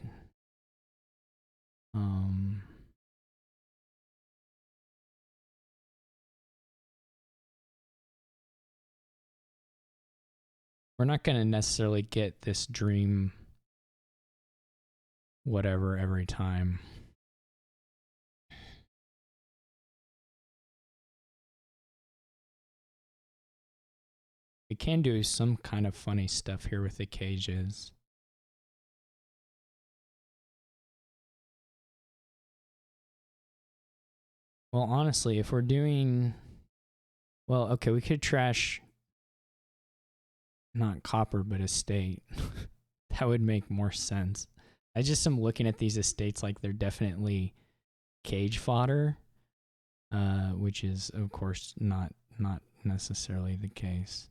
We're not going to necessarily get this dream whatever every time. We can do some kind of funny stuff here with the cages. Well, honestly, if we're doing... Well, okay, we could trash... Not copper, but estate. That would make more sense. I just am looking at these estates like they're definitely cage fodder, which is, of course, not necessarily the case.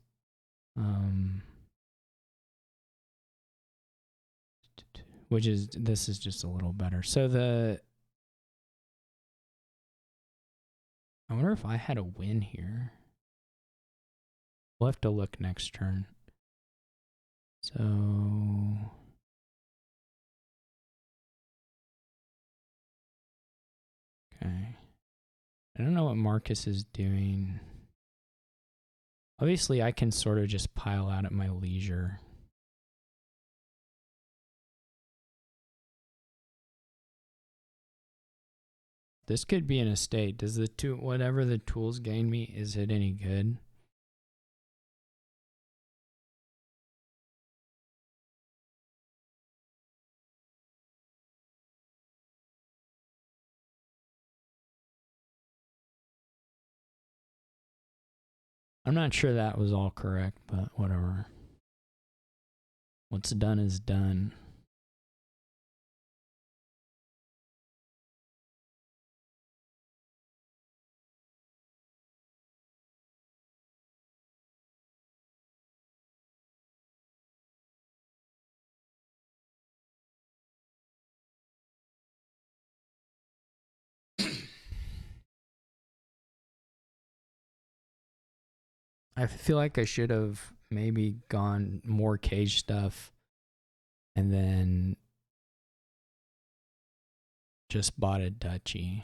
Which is, this is just a little better. So I wonder if I had a win here. We'll have to look next turn. So okay. I don't know what Marcus is doing. Obviously, I can sort of just pile out at my leisure. This could be an estate. Does the whatever the tools gain me, is it any good? I'm not sure that was all correct, but whatever. What's done is done. I feel like I should have maybe gone more cage stuff and then just bought a duchy.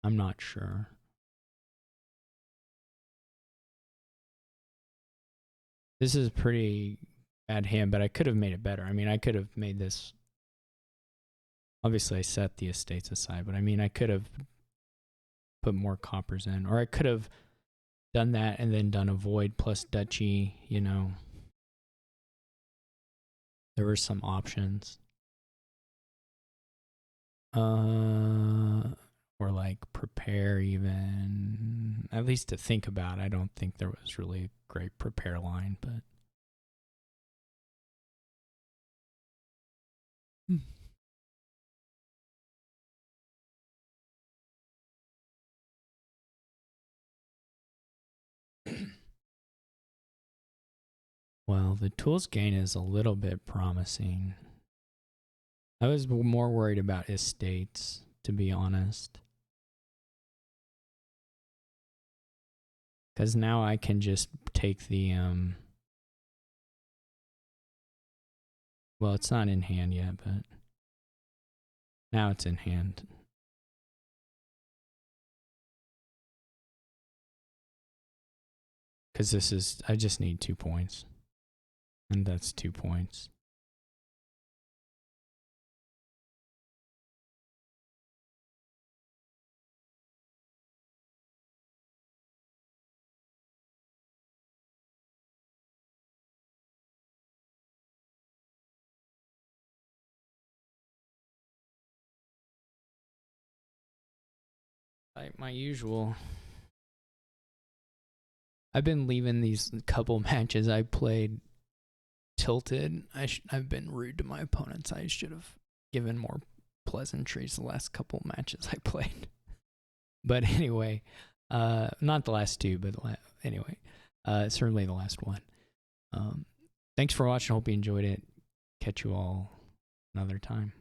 I'm not sure. This is a pretty bad hand, but I could have made it better. I mean, I could have made this. Obviously, I set the estates aside, but I mean, I could have put more coppers in, or I could have done that and then done a void plus duchy, you know. There were some options. Or like prepare even, at least to think about. I don't think there was really a great prepare line, but well, the tools gain is a little bit promising. I was more worried about estates, to be honest. Because now I can just take the, well, it's not in hand yet, but now it's in hand. Because this is, I just need 2 points. And that's 2 points. Like my usual. I've been leaving these couple matches I played tilted. I've been rude to my opponents. I should have given more pleasantries the last couple matches I played. But anyway, not the last two, but anyway, certainly the last one. Thanks for watching. Hope you enjoyed it. Catch you all another time.